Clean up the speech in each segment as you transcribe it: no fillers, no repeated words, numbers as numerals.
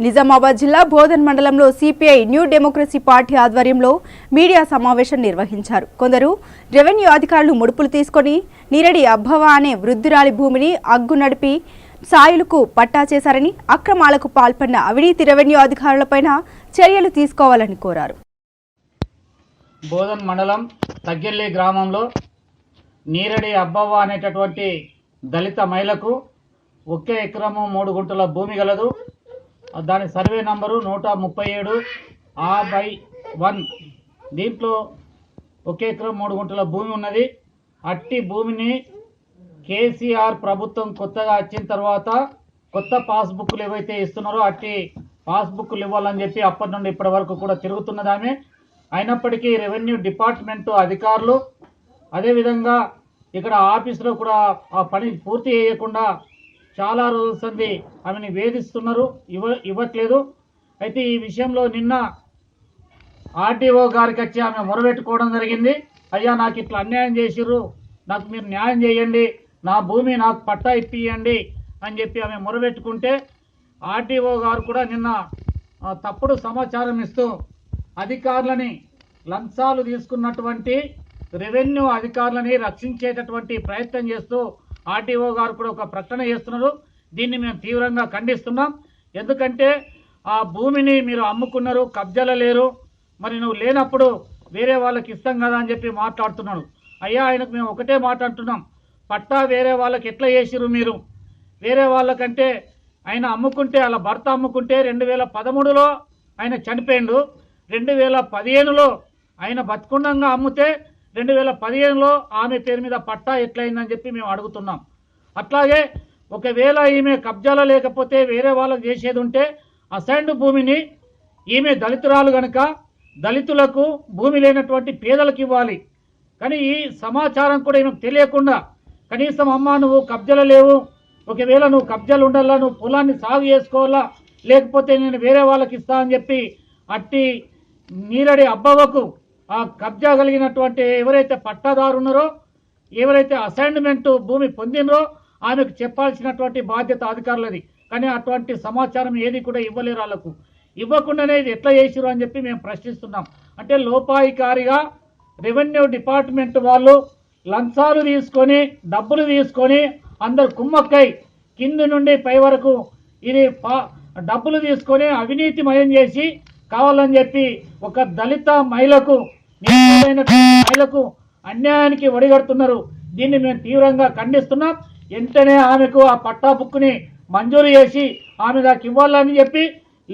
నిజామాబాద్ జిల్లా బోధన్ మండలంలో CPI new democracy party ఆధ్వర్యంలో మీడియా సమావేశం నిర్వహించారు. కొందరు రెవెన్యూ అధికారులు ముడుపులు తీసుకొని నీరడి అబ్బవ అనే వృద్ధురాలి భూమిని అగ్గు నడిపి సాయులకు పట్టా చేశారని, అక్రమాలకు పాల్పడిన అవినీతి రెవెన్యూ అధికారులపైన చర్యలు తీసుకోవాలని కోరారు. బోధన్ మండలం తగ్గెల్లి గ్రామంలో నీరడి అబ్బవ అనేటటువంటి దళిత మహిళకు 1 ఎకరము 3 గుంటల భూమి గలదు. దాని సర్వే నంబరు 137/1. దీంట్లో 1 ఎకరం 3 గుంటల భూమి ఉన్నది. అట్టి భూమిని కేసీఆర్ ప్రభుత్వం కొత్తగా వచ్చిన తర్వాత కొత్త పాస్బుక్లు ఏవైతే ఇస్తున్నారో అట్టి పాస్బుక్లు ఇవ్వాలని చెప్పి అప్పటి నుండి ఇప్పటి వరకు కూడా తిరుగుతున్నదామే. అయినప్పటికీ రెవెన్యూ డిపార్ట్మెంటు అధికారులు అదేవిధంగా ఇక్కడ ఆఫీసులో కూడా ఆ పని పూర్తి చేయకుండా చాలా రోజుల సంది ఆమెను వేధిస్తున్నారు, ఇవ్వట్లేదు. అయితే ఈ విషయంలో నిన్న ఆర్టీఓ గారికి వచ్చి ఆమె మొరబెట్టుకోవడం జరిగింది. అయ్యా, నాకు ఇట్లా అన్యాయం చేసిర్రు, నాకు మీరు న్యాయం చేయండి, నా భూమి నాకు పట్టా ఇప్పియండి అని చెప్పి ఆమె మొరబెట్టుకుంటే ఆర్టీఓ గారు కూడా నిన్న తప్పుడు సమాచారం ఇస్తూ అధికారులని లంచాలు తీసుకున్నటువంటి రెవెన్యూ అధికారులని రక్షించేటటువంటి ప్రయత్నం చేస్తూ ఆర్టీఓ గారు కూడా ఒక ప్రకటన చేస్తున్నారు. దీన్ని మేము తీవ్రంగా ఖండిస్తున్నాం. ఎందుకంటే ఆ భూమిని మీరు అమ్ముకున్నారు, కబ్జాలో లేరు, మరి నువ్వు లేనప్పుడు వేరే వాళ్ళకి ఇస్తాం కదా అని చెప్పి మాట్లాడుతున్నాడు. అయ్యా, ఆయనకు మేము ఒకటే మాట్లాడుతున్నాం, పట్టా వేరే వాళ్ళకి ఎట్లా చేసిరు మీరు? వేరే వాళ్ళకంటే ఆయన అమ్ముకుంటే, అలా భర్త అమ్ముకుంటే 2013లో ఆయన చనిపోయిండు. 2015లో ఆయన బతుకుండంగా అమ్మితే 2015లో ఆమె పేరు మీద పట్టా ఎట్లయిందని చెప్పి మేము అడుగుతున్నాం. అట్లాగే ఒకవేళ ఈమె కబ్జాలో లేకపోతే వేరే వాళ్ళకి చేసేది ఉంటే అసైన్డ్ భూమిని ఈమె దళితురాలు కనుక దళితులకు భూమి లేనటువంటి పేదలకు ఇవ్వాలి. కానీ ఈ సమాచారం కూడా ఈమెకు తెలియకుండా కనీసం అమ్మ నువ్వు కబ్జాలు లేవు, ఒకవేళ నువ్వు కబ్జాలు ఉండాలా, నువ్వు పొలాన్ని సాగు చేసుకోవాలా, లేకపోతే నేను వేరే వాళ్ళకి ఇస్తా అని చెప్పి అట్టి నీరడి అబ్బవకు ఆ కబ్జా కలిగినటువంటి ఎవరైతే పట్టాదారు ఉన్నారో, ఎవరైతే అసైన్మెంట్ భూమి పొందినరో ఆమెకు చెప్పాల్సినటువంటి బాధ్యత అధికారులది. కానీ అటువంటి సమాచారం ఏది కూడా ఇవ్వలేరు. వాళ్ళకు ఇవ్వకుండానే ఇది ఎట్లా చేసిరు అని చెప్పి మేము ప్రశ్నిస్తున్నాం. అంటే లోపాయికారిగా రెవెన్యూ డిపార్ట్మెంట్ వాళ్ళు లంచాలు తీసుకొని, డబ్బులు తీసుకొని అందరు కుమ్మక్కై కింది నుండి పై వరకు ఇది డబ్బులు తీసుకొని అవినీతిమయం చేసి కావాలని చెప్పి ఒక దళిత మహిళకు అన్యాయానికి ఒడిగడుతున్నారు. దీన్ని మేము తీవ్రంగా ఖండిస్తున్నాం. వెంటనే ఆమెకు ఆ పట్టా బుక్కుని మంజూరు చేసి ఆమె దానికి ఇవ్వాలని చెప్పి,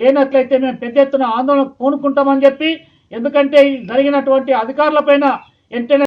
లేనట్లయితే మేము పెద్ద ఎత్తున ఆందోళనకు పూనుకుంటామని చెప్పి, ఎందుకంటే జరిగినటువంటి అధికారులపైన వెంటనే